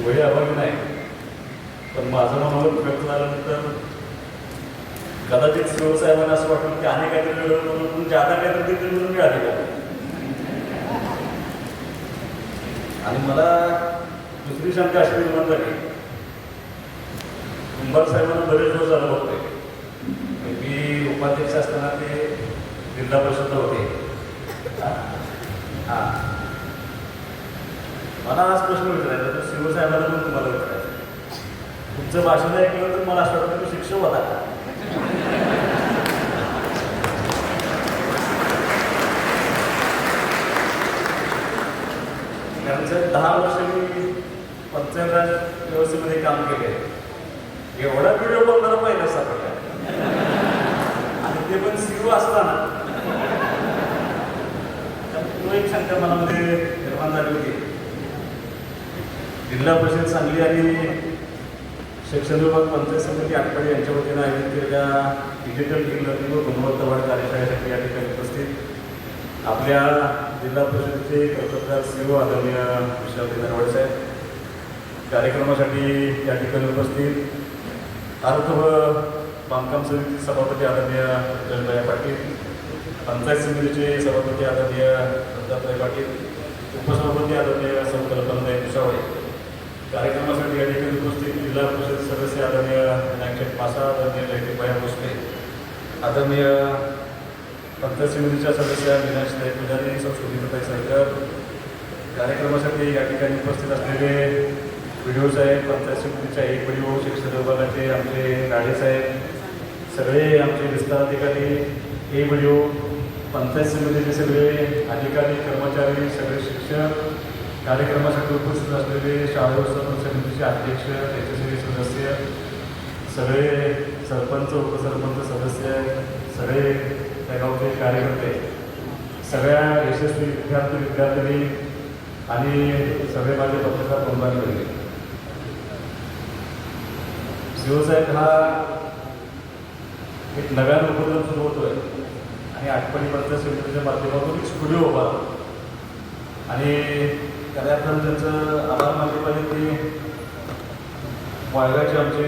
वही अभावी नाही, पण माझं मनोगत व्यक्त झाल्यानंतर कदाचित शिवसाहेबांना असं वाटलं की अनेक काहीतरी मिळवलं म्हणून जादा काहीतरी देतील म्हणून मिळाले का. आणि मला दुसरी शंका अशी निर्माण झाली, कुंभार साहेबांना बरेच दिवस झालं बघतोय. मी उपाध्यक्ष असताना ते जिल्हा परिषद होते. हां, मला आज प्रश्न विचारायचा तर शिवसाहेबांना पण तुम्हाला विचारायचं, तुमचं भाषण ऐकलं तर मला असं वाटतं की शिक्षक होता का. कारण सर 10 वर्ष मी पंचायत राज व्यवस्थेमध्ये काम केले, एवढा व्हिडिओ बघणारा पाहिजे सापडला, आणि ते पण सीओ असताना. तो एक शंका मनामध्ये निर्माण झाली होती. जिल्हा परिषद सांगली आणि शिक्षण विभाग पंचायत समिती आटपाडी यांच्या वतीनं आयोजित केलेल्या डिजिटल ई लर्निंग व गुणवत्ता वाढ कार्यशाळेसाठी या ठिकाणी उपस्थित आपल्या जिल्हा परिषदेचे कर्तव्यदार सीओ आदरणीय विशाल नरवाडे साहेब, कार्यक्रमासाठी या ठिकाणी उपस्थित अर्थ व बांधकाम समितीचे सभापती आदरणीय जयभाई पाटील, पंचायत समितीचे सभापती आदरणीय दत्तात्रय पाटील, उपसभापती आदरणीय सौ कल्पनाताई कुशावळे, कार्यक्रमासाठी या ठिकाणी उपस्थित जिल्हा परिषद सदस्य आदरणीय विनायक पासा, आदरणीय ललितभाई भोसले, आदरणीय पंचायत समितीच्या सदस्य मीनाक्षीताई पुजारी, सुनीताताई सरकर, कार्यक्रमासाठी या ठिकाणी उपस्थित असलेले व्हिडिओ साहेब, पंचायत समितीच्या एक व्हिडिओ, शिक्षण विभागाचे आमचे राडे साहेब, सगळे आमचे विस्तार अधिकारी, हे व्हिडिओ, पंचायत समितीचे सगळे अधिकारी कर्मचारी, सगळे शिक्षक, कार्यक्रमासाठी उपस्थित असलेले शाळा व्यवस्थापन समितीचे अध्यक्ष, त्याचे सगळे सदस्य, सगळे सरपंच उपसरपंच सदस्य, सगळे त्या गावचे कार्यकर्ते, सगळ्या यशस्वी विद्यार्थी आणि सगळे माझे पत्रकार बंधू, शिवसाहेब हा एक नव्यानं उपक्रम सुरू होतोय आणि आटपाडी पंचायत समितीच्या माध्यमातून एक स्टुडिओ उभा आणि खऱ्या अर्थानं त्यांचं आभार मानले पाहिजे. ते वाळव्याचे आमचे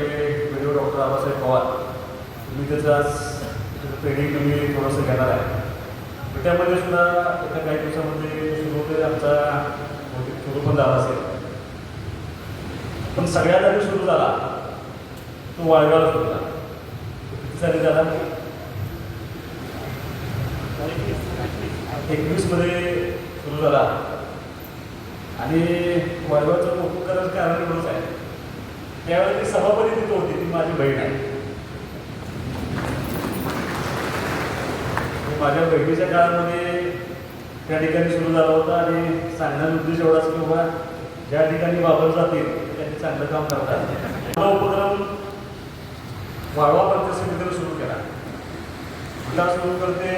व्हिडिओ डॉक्टर आबासाहेब पवार, तुम्ही त्याचं आज ट्रेनिंग तुम्ही थोडंसं घेणार आहे. त्यामध्ये सुद्धा एका काही दिवसामध्ये सुरू होते, आमचा सुरू पण झाला असेल. पण सगळ्यात आधी सुरू झाला तो वाळव्याला सुरू झाला. किती साली झाला? 21 मध्ये सुरू झाला. आणि वाळव्याचं कौतुक करायचं कारण एवढंच आहे, त्यावेळेला ती सभापती तिथं होती, ती माझी बहीण आहे. माझ्या बहिणीच्या काळामध्ये त्या ठिकाणी सुरू झाला होता आणि सांगण्याचा उद्देश एवढाच की बाबा ज्या ठिकाणी वापर जातील त्यांनी चांगलं काम करतात. हा उपक्रम वाळवा पंचायत समितीने सुरू केला. जिल्हा सुरू करते,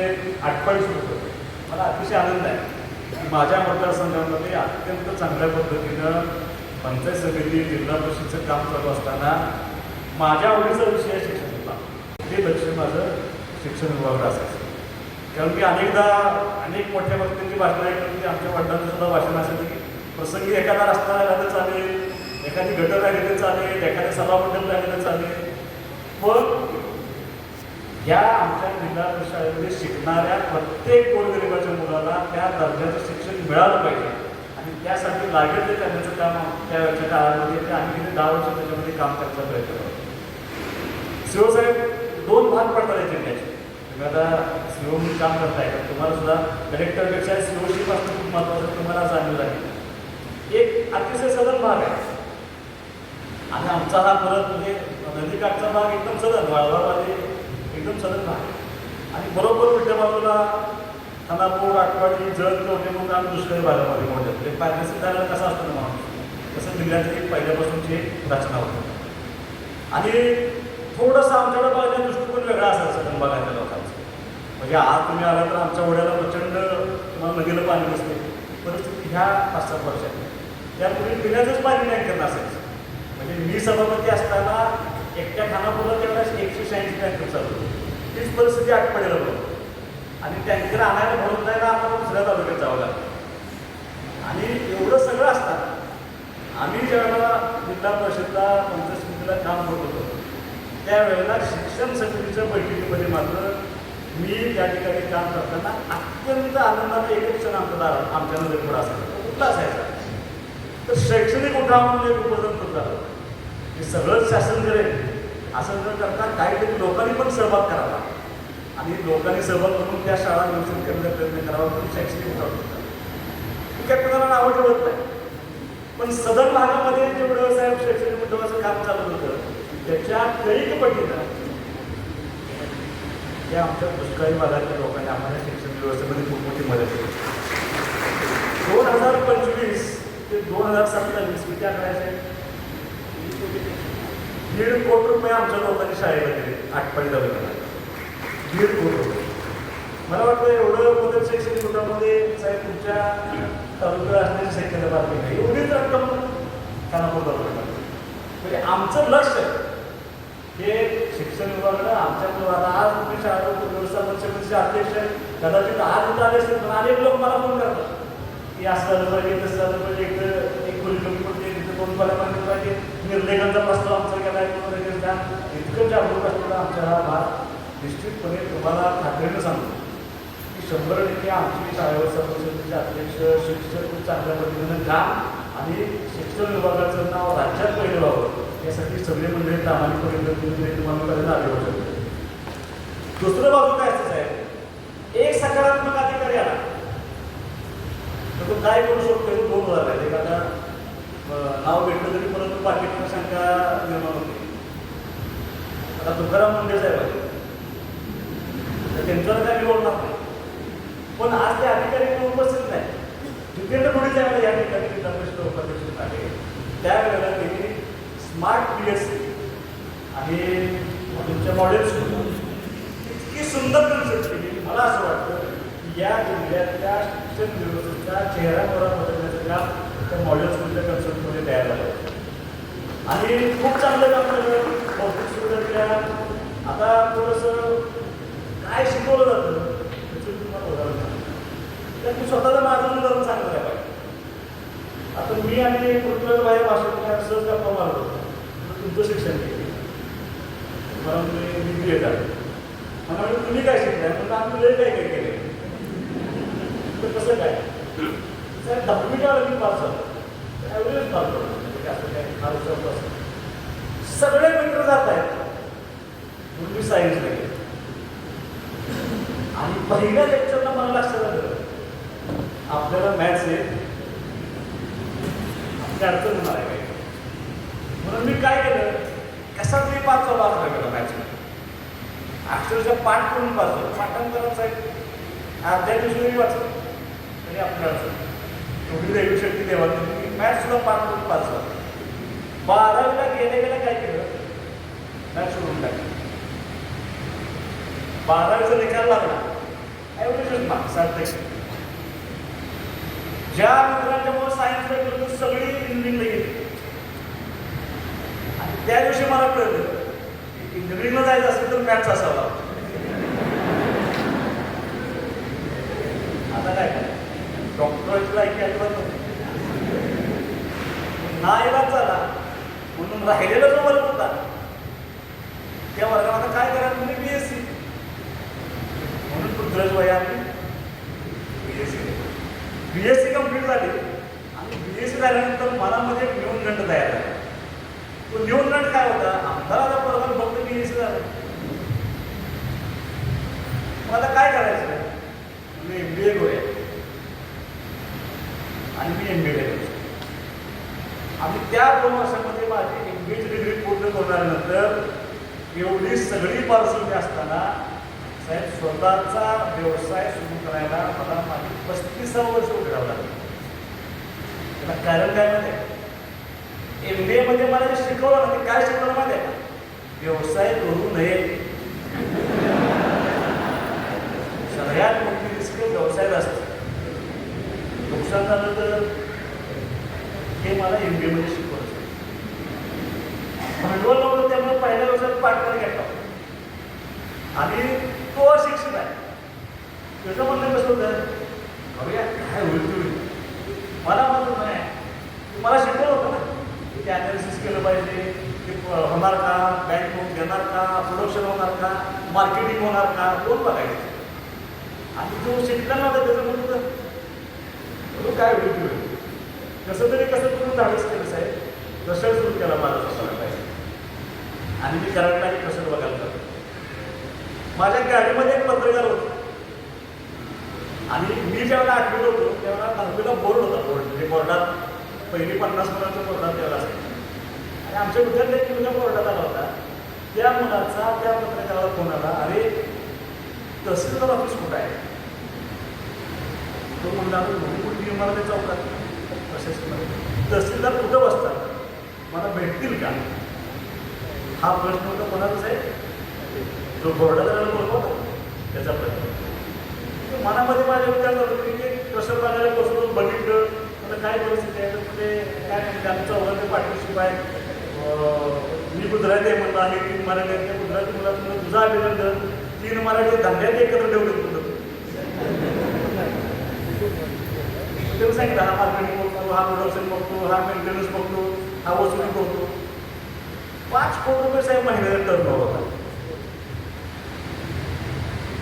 आटपाडी सुरू करते. मला अतिशय आनंद आहे की माझ्या मतदारसंघामध्ये अत्यंत चांगल्या पद्धतीनं पंचायत समिती जिल्हा परिषदेचं काम चालू असताना माझ्या आवडीचा विषय शिक्षण विभाग, ते लक्ष माझं शिक्षण विभागाला असायचं. कारण की अनेक मोठ्या व्यक्तींची भाषणं ऐकली की आमच्या वडिलांचं सुद्धा भाषण असेल की प्रसंगी एखादा रस्ता राहिला तर चालेल, एखादी गटर राहिली तर चालेल, एखाद्या सभामंडळ राहिलं तर चालेल. पण ह्या आमच्या जिल्हा परिषद शाळेमध्ये शिकणाऱ्या प्रत्येक गोरगरिबाच्या मुलाला त्या दर्जाचं शिक्षण मिळालं पाहिजे आणि त्यासाठी लागेल ते करण्याचं काम त्याच्या काळामध्ये आम्ही गेले 10 वर्ष त्याच्यामध्ये काम करण्याचा प्रयत्न करतो. शिवसाहेब 2 भाग पडतात या जिल्ह्याचे. तुम्ही आता सीओ म्हणून काम करताय का, तुम्हाला सुद्धा कलेक्टरपेक्षा सीओशी पासून खूप महत्त्वाचं तुम्हाला जाणीव आहे. एक अतिशय सदन भाग आहे आणि आमचा हा परत म्हणजे नदीकाठचा भाग एकदम सदन, वाळवामध्ये एकदम सदन भाग आणि बरोबर उलट्या बाजूला खानापूर, आटपाडी, जळ, कवठे म्हणून आम्ही दुष्काळी भागामध्ये मोठे होते. पायथ्याशी झालेला कसा असतो ना माणूस, तसं जिल्ह्याची एक पहिल्यापासूनची एक रचना होती. आणि थोडंसं आमच्याकडे बघण्याचा दृष्टिकोन वेगळा असायचा सदन भागातल्या लोकांचा. म्हणजे आज तुम्ही आला तर आमच्या ओढ्याला प्रचंड तुम्हाला नदीला पाणी नसते. परिस्थिती ह्या 5-7 वर्षात त्यापूर्वी पिण्याचंच पाणी टँकर नसायचं. म्हणजे मी सभापती असताना एकट्या खानापूरला तेवढ्याच 186 टँकर चालू होते. तीच परिस्थिती आटपाडीला बघतो आणि टँकर आणायला भरत नाही ना, आम्हाला दुसऱ्या तालुक्यात जावं लागतं. आणि एवढं सगळं असतात आम्ही ज्यावेळेला जिल्हा परिषदला पंचायत समितीला काम करत होतो त्यावेळेला शिक्षण समितीच्या बैठकीमध्ये मात्र मी त्या ठिकाणी काम करताना अत्यंत आनंदाने एक क्षण आमच्या नजर पुढे असायचा कुठला असायचा तर शैक्षणिक उठाव म्हणून एक उपक्रम झालं हे सगळंच शासन करेल असं न करता काहीतरी लोकांनी पण सहभाग करावा आणि लोकांनी सहभाग करून त्या शाळा व्यवस्थित करण्याचा प्रयत्न करावा म्हणून शैक्षणिक उठाव त्या प्रकाराला नावं ठेवत नाही पण सदर भागामध्ये जेवढं साहेब शैक्षणिक उठावाचं काम चालू होतं त्याच्या कैक पटीनं त्या आमच्या दुष्काळी भागातल्या लोकांनी आम्हाला शिक्षण व्यवस्थेमध्ये खूप मोठी मदत केली 2025 ते 2027 किती आकडायचे 1.5 कोटी रुपये आमच्या लोकांनी शाळेला दिले आटपाडी तालुक्याला 1.5 कोटी रुपये मला वाटतं एवढं मदत शैक्षणिक उठावामध्ये साहेब तुमच्या तालुक्यात असण्याची शक्यता बातमी नाही एवढीच रक्कम कानापूर तालुक्यात म्हणजे आमचं लक्ष हे शिक्षण विभागानं आमच्या मुलाला आज तुम्ही शाळा व्यवस्थापन समितीचे अध्यक्ष कदाचित आज इथं आले असेल पण अनेक लोक मला फोन करतात की असं झालं पाहिजे तसं झालं पाहिजे एक खोली कमी पडते तिथं 2 खोल्या पाहिजे पाहिजे निर्लेखांचा प्रस्ताव आमचा केला आहे द्या इतकं जागरूक असलेला आमचा हा भाग निश्चितपणे तुम्हाला खात्रीनं सांगतो की 100% आमची शाळा व्यवस्थापन समितीचे अध्यक्ष शिक्षक खूप चांगल्या पद्धतीनं काम आणि शिक्षण विभागाचं नाव राज्यात पहिलं व्हावं यासाठी सगळे मंडळी प्रामाणिकपणे तुम्हाला करायला आढळू शकतो दुसरं बाजू काय असतं साहेब एक सकारात्मक अधिकारी आला तर तो काय करू शकतो 2 उदाहरण आहेत एखादा नाव भेटलं तरी परंतु पाकिटांना शंका निर्माण होते आता तुकाराम मुंडे साहेब आहे तर त्यांच्यावर काय निवडणार नाही पण आज ते अधिकारी उपस्थित नाही जितेंद्र थोडी साहेब या ठिकाणी जिल्हा परिषद उपाध्यक्ष आहे त्यावेळेला त्यांनी स्मार्ट PSC आणि तुमच्या मॉडेल स्कूल इतकी सुंदर कन्सेप्ट केली मला असं वाटतं की या जिल्ह्यातल्या शिक्षण व्यवस्थेचा चेहरा बदलण्याचं काम त्या मॉडेल स्कूलच्या कन्सेप्टमध्ये तयार झालं आणि खूप चांगलं काम केलं भौतिक सुविधा दिल्या आता थोडंसं काय शिकवलं जातं त्याचं तुम्हाला उदाहरण तर मी स्वतःला माझं उदाहरण सांगतो काय पाहिजे आता मी आणि पृथ्वीराज बाहेर भाषेत सहज गप्पा मारत होतो तुमचं शिक्षण केलं मला मी BBA झालं मला म्हणजे तुम्ही काय शिकताय म्हणजे आम्ही लय काय काय केले तर कसं काय साहेब 10वीच्या वेळेला मी पास झालो ॲव्हरेज पास झालो म्हणजे असं काय फार हुशार असं सगळे मित्र जात आहेत म्हणून मी सायन्सला गेलो आणि पहिल्या लेक्चरला मला लक्षात आलं आपल्याला मॅथ्स आहे आपली अडचण होणार आहे काय म्हणून मी काय केलं कसा तरी 5 वाजता गेला मॅथ्समध्ये अक्षरशः पाठ करून पास झालं पाठांतराचा अर्ध्या दिवशी वाचलं तरी आपल्या अडचण एवढी दैवी शक्ती देवा की मॅथ्स सुद्धा पाठ करून पास झालं 12वीला गेल्या काय केलं मॅथ्स सोडून टाकलं 12वीचा निकाल लागला ॲव्हरेजच मार्क्स 60%. ज्या मित्रांच्यामुळे सायन्स भेटलं सगळी इंजिनिअरिंगला गेली आणि त्या दिवशी मला कळलं की इंजिनिअरिंगला जायचं असेल तर मॅथ्स असावा आता काय डॉक्टरांची लायकी अजिबात नव्हती नाईलाज झाला म्हणून राहिलेला जो वर्ग होता त्या वर्गात आता काय करायला तुम्ही BSc म्हणून पृथ्वीराज भाई आम्ही BSc कंप्लीट झाली आणि BSc झाल्यानंतर मनामध्ये एक न्यूनगंड तयार झाला तो न्यूनगंड काय होता आमदाराचा प्रधान फक्त BSc झाला मग आता काय करायचं मी MBA करूया आणि मी MBA करायचं आणि त्या 2 वर्षामध्ये माझी MBAची डिग्री पूर्ण करण्यानंतर एवढी सगळी पार्श्वभूमी असताना साहेब स्वतःचा व्यवसाय सुरू करायला मला माझी 35 वर्ष उघडावं लागलं त्याला कारण काय माहिती आहे MBA मध्ये मला जे शिकवलं ना ते काय शिकवलं माहिती आहे का व्यवसाय करू नये सगळ्यात मोठी रिस्क व्यवसायात असते नुकसान झालं तर हे मला MBA मध्ये शिकवलं भांडवल नव्हतं त्यामुळे पहिल्या व्यवसायात पार्टनर घेतला आणि तो अशिक्षित आहे त्याचं म्हणणं कसं होतं बघूया काय होईल तुम्ही मला म्हणतो नाही मला शिकवलं होतं ना ते ॲनालिसिस केलं पाहिजे की होणार का, बँक लोन देणार का, प्रोडक्शन होणार का, मार्केटिंग होणार का, कोण बघायचं. आणि जो शिकला नव्हता त्याचं म्हणतो काय होईल कसं करून धाडस केलं साहेब, कसं सुरू केला माझा स्वतःला पाहिजे. आणि मी कराडला एक कसं बघायला जातो. माझ्या गाडीमध्ये एक पत्रकार होते आणि मी ज्यावेळेला आठवीत होतो त्यावेळेला 9वीला बोर्ड होता. बोर्ड म्हणजे बोर्डात पहिली 50 मुलांच्या बोर्डात त्यावेळेला असायचं. आणि आमच्या विद्यार्थी एक मुलगा बोर्डात आला होता. त्या मुलाचा त्या पत्रकाराला फोन आला, अरे तहसीलदार ऑफिस कुठं आहे. तो म्हणला कुठली इमारत चौकात तहसीलदार कुठं बसतात, मला भेटतील का. हा प्रश्न होता कोणाचाच आहे, जो बोर्डाला बोलवतो त्याचा प्रश्न. मनामध्ये माझ्या विचार करतो की ते कसं बघायला बसून बघितलं आता काय परिस्थिती आहे. तर ते काय म्हणते आमचं औरंगाबाद पार्टनरशिप आहे, मी गुजराती आहे म्हणलं आणि 3 मराठी आहेत. त्या गुजराती मुलातून तुझं अभिनंदन, 3 मराठी धंद्यात एकत्र ठेवले तुला. ते सांगितलं हा मार्केटिंग बघतो, हा प्रोडक्शन बघतो, हा मेंटेनन्स बघतो, हा वसुली बघतो. 5 कोटी रुपये साहेब महिन्याचा टर्न होता.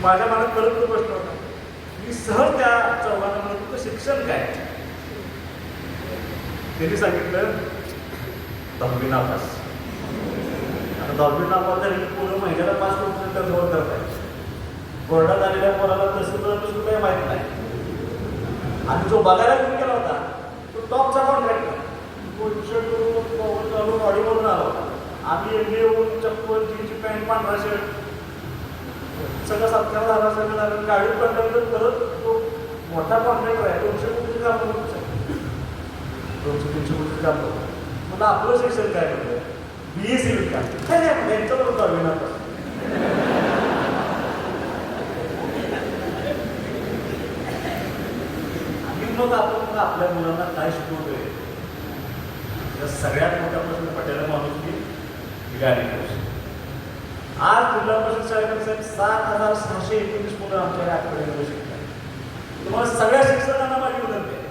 माझ्या मनात परत तो प्रश्न होता. मी सहज त्या चौघांना म्हणत होतो शिक्षण काय. त्यांनी सांगितलं 10वी नापास. आता 10वी नापास झाली पूर्ण महिन्याला 5 कोटी टर्न ओव्हर करताय. बोर्डात आलेल्या पोराला तसं सुद्धा माहीत नाही. आणि जो बघायला घेऊन गेला होता तो टॉपचा कॉन्ट्रॅक्टर, तो शर्ट करून ऑडिओवरून आला होता. आम्ही एम बी येऊन चप्पल, जीन्सची पॅन्ट, पांढरा शर्ट सगळं सत्कार झाला, सगळं झालं. गाडी पडल्यानंतर परत तो मोठा कॉन्ट्रॅक्टर आहे, 200 कोटीचं काम करतो साहेब, 200-300 कोटीचं काम करतो. मला आपलं शिक्षण काय म्हणतं, BA सिव्हिल का काय नाही यांच्याबरोबर जावे ना. आणि मग आपण आपल्या मुलांना काय शिकवतोय. सगळ्यात मोठा प्रश्न पडलेला माणूस की गाडी करू. आज जिल्हा परिषद शाळेमध्ये साहेब 7,619 मुलं आमच्या आठवड्यामध्ये शिकतात. तुम्हाला सगळ्या शिक्षकांना माझी विनंती आहे.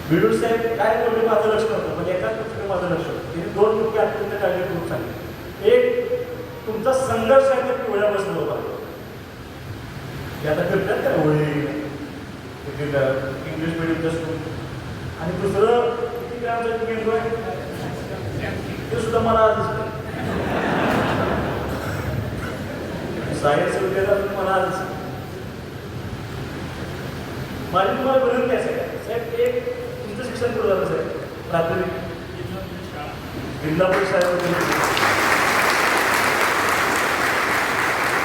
बिडू साहेब काय बोलले माझं लक्ष नव्हतं, म्हणजे एकाच गोष्टीकडे माझं लक्ष होतं. तिने 2 मुख्य अत्यंत काळजी करून सांगितलं. एक तुमचा संघर्ष आहे ते पिवळ्या बसलं होता हे आता करतात का होळी इंग्लिश मिडियमच्या स्कूल. आणि दुसरं किती ग्रामचं मेंदू आहे ते सुद्धा मला दिसतं. सायन्स विद्यार्थी मला आज माझी तुम्हाला विनंती आहे साहेब, एक तुमचं शिक्षण पुढे झालं साहेब. प्राथमिक जिल्हा परिषद शाळेमध्ये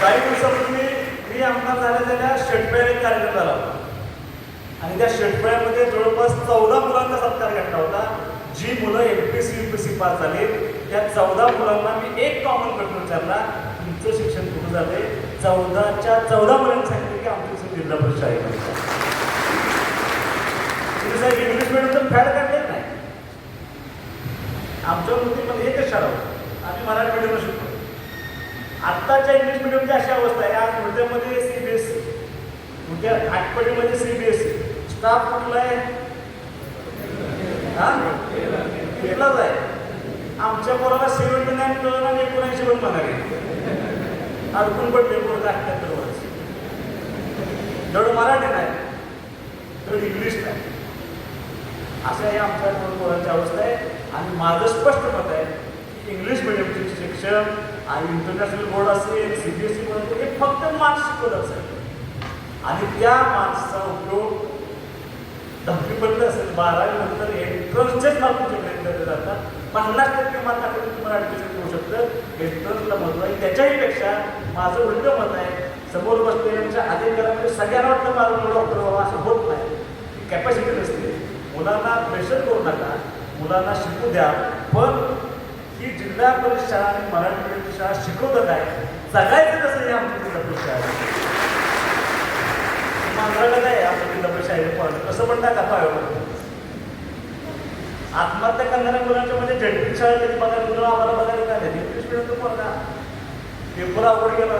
काही दिवसापूर्वी मी आमदार झाल्या शेटपेळ एक कार्यक्रम झाला होता. आणि त्या शेटपेळ्यामध्ये जवळपास 14 मुलांचा सत्कार घेतला होता. जी मुलं MPSC UPSC पास झाले त्या 14 मुलांना मी एक कॉमन प्रश्न विचारला, तुमचं शिक्षण कुठं झालंय. 14च्या 14 मुलांनी सांगितलं की आमचं शिक्षण जिल्हा परिषद शाळेमध्ये. तुम्ही साहेब इंग्लिश मिडियमचं फॅड काढलेच नाही. आमच्या वृत्तीमध्ये एकच शाळा होती, आम्ही मराठी मिडियमला शिकतो. आत्ताच्या इंग्लिश मिडियमची अशी अवस्था आहे. आज मुद्द्यामध्ये CBSE, उद्या आठपडीमध्ये CBSE. स्टाफ कुठला आहे, हा कुठलाच आहे. आमच्या पोराला 79 कळलं आणि 79 पण म्हणाले अडकून पडले पोरं 78 वर्ष. जेवढं मराठी नाही तेवढं इंग्लिश नाही. असं हे आमच्या पोरांची अवस्था आहे. आणि माझं स्पष्ट मत आहे की इंग्लिश मिडियमचे शिक्षण आणि इंटरनॅशनल बोर्ड असेल, CBSE बोर्ड असेल, हे फक्त मार्क्स शिकवत असेल. आणि त्या मार्क्सचा उपयोग 10वीपर्यंत असेल, 12वी नंतर एंट्रन्सचेच मार्क तुमच्याकडे केले जातात. 50% मार्क टाकून तुम्हाला ॲडमिशन करू शकतं. एंट्रन्सला महत्त्व आहे. त्याच्याही पेक्षा माझं उलटं मत आहे, समोर बसलेल्यांच्या अधिकारामध्ये सगळ्यांना वाटतं माझं मुलं डॉक्टर व्हावं असं होत नाही. कॅपॅसिटी नसते. मुलांना प्रेशर करू नका, मुलांना शिकू द्या. पण ही जिल्हा परिषद शाळा आणि मराठी मिडियमची शाळा शिकवतात आहे, जगायचं कसं हे आमची जिल्हा परिषद शाळा. मांजराला काय आपल्या जिल्हा परिषद शाळेत पडलं कसं पण टाका पायावर. आत्महत्या करणाऱ्या मुलांच्या मध्ये झेडपी शाळा कधी बघायला मुलं आम्हाला बघायला काय नाही. इंग्लिश मिडियमचं पोरगा पेपर आवड गेला,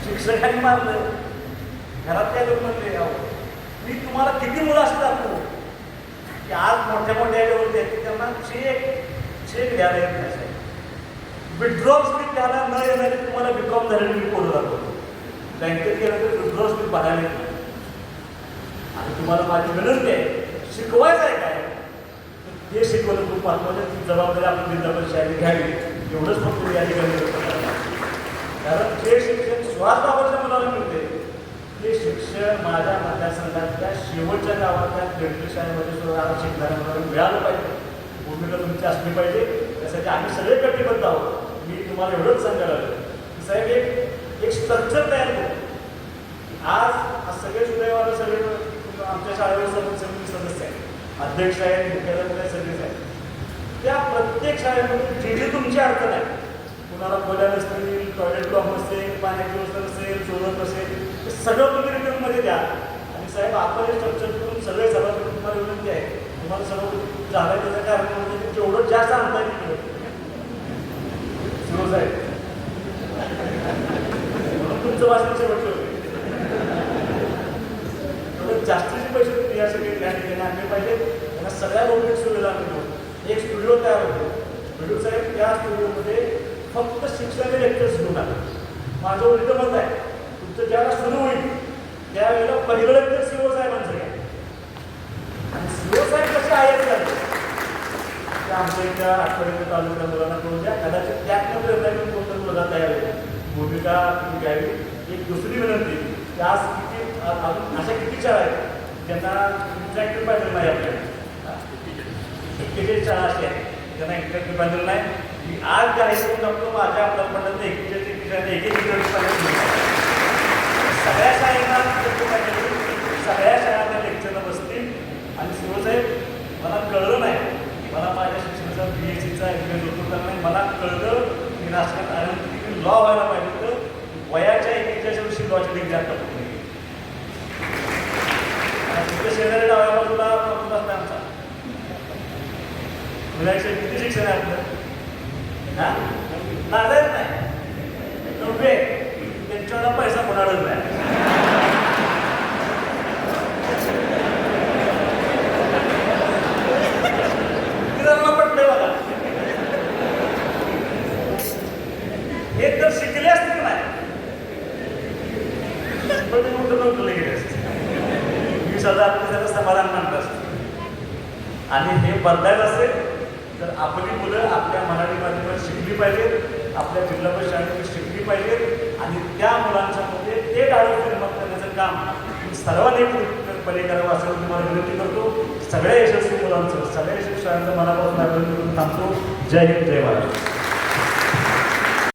शिक्षकांनी मारलं, घरात काय लोक म्हणले मी तुम्हाला किती मुलं असं दाखवू की आज मोठ्या मोठ्या लेवलचे आहेत त्यांना चेक द्यायला येत नाही साहेब. विड्रॉल स्लिप द्यायला न येणारे तुम्हाला बीकॉम झालेले मी पोरं दाखवतो. बँकेत गेलं तर विड्रॉल स्लिप बघायला येत नाही. आणि तुम्हाला माझी विनंती आहे, शिकवायचं आहे काय हे शिकवणं खूप महत्त्वाचं. ती जबाबदारी आपण जिल्हा परिषदेने घ्यावी एवढंच फक्त या ठिकाणी. कारण जे शिक्षण स्वास्थ्यावरच्या मुलाला मिळते ते शिक्षण माझ्या मतदारसंघातल्या शेवटच्या गावातल्या खेळणी शाळेमध्ये सुद्धा शिकणाऱ्या मुलाला मिळालं पाहिजे. भूमिका तुमची असली पाहिजे. त्यासाठी आम्ही सगळे कटिबद्ध आहोत. मी तुम्हाला एवढंच सांगायला लागलो की साहेब एक स्ट्रक्चर तयार करू. आज सगळे सुदैवाला सगळे आमच्या शाळेवर सदस्य आहेत, अध्यक्ष आहेत, मुख्याध्यापक सगळेच आहेत. त्या प्रत्येक शाळेमध्ये जी तुमची अडचण आहे, कुणाला खोल्या नसतील, टॉयलेट ब्लॉक नसेल, पाण्याची व्यवस्था नसेल, शोधत नसेल, ते सगळं तुम्ही रिटर्नमध्ये द्या. आणि साहेब आपण हे स्ट्रक्चर करून सगळे सभासद तुम्हाला विनंती आहे, तुम्हाला सर्व झालं त्याचं कारण म्हणजे जेवढं जास्त आणता येईल शिव साहेब म्हणून तुमचं भाषण शेवटचे होते. जास्तीचे पैसे तुम्ही यासाठी त्या ठिकाणी आणले पाहिजे. त्यांना सगळ्या भौतिक सुविधा मिळतो. एक स्टुडिओ तयार होतो. व्हिडिओ साहेब त्या स्टुडिओमध्ये फक्त शिक्षणाचे लेक्चर्स घेऊन आले. माझं उलटं मत आहे, तुमचं ज्यावेळेला सुरू होईल त्यावेळेला पहिलं लेक्चर सीओ साहेबांचं घ्या. आणि सीओ साहेब कसे आहेत झाले ते आमच्या इथल्या आठवड्याच्या तालुक्या मुलांना करून द्या. कदाचित त्यातनं प्रेरणा घेऊन कोणतं मुलगा तयार होईल. भूमिका तुम्ही घ्यावी. एक दुसरी विनंती की आज अजून अशा किती शाळा आहेत ज्यांना इंटरॅक्टिव्ह पॅनल नाही आपल्याला. किती शाळा अशा आहेत ज्यांना इंटरॅक्टिव्ह पॅनल नाही. मी आज जाहीर करून टाकतो माझ्या आपल्यापर्यंत एक इंटरॅक्टिव्ह पॅनल सगळ्या शाळांना सगळ्या शाळांना लेक्चरला बसतील. आणि शिवसाहेब मला कळलं नाही, मला माझ्या शिक्षणाचा BSc होतो नाही. मला कळलं की राजकारण आणि लॉ व्हायला पाहिजे तर वयाच्या 41 वर्षी लॉची डिग्री आता पडली. तिथे शेजारी डाव्या बाजूला असतं आमचा मुलाचे किती शिक्षण आहे आपलं? हा नादायच नाही उभे त्यांच्यावर पैसा कोणालाच नाही. पटले बघा हे तर शिकले असतील नाही पण ते मोठं नोकरीला गेले असते. 20,000 त्याचं समाधान मानत असते. आणि हे बदलायचं असेल तर आपली मुलं आपल्या मराठी माध्यमात शिकली पाहिजेत, आपल्या जिल्हा परिषद शाळेत शिकली पाहिजेत. आणि त्या मुलांच्यामध्ये ते डाळून निर्माण करण्याचं काम सर्वांनी पणे करावं असं तुम्हाला विनंती करतो. सगळ्या यशस्वी मुलांचं, सगळ्या यशस्वी शाळांचं मनापासून अभिनंदन करून थांबतो. जय हिंद, जय महाराष्ट्र.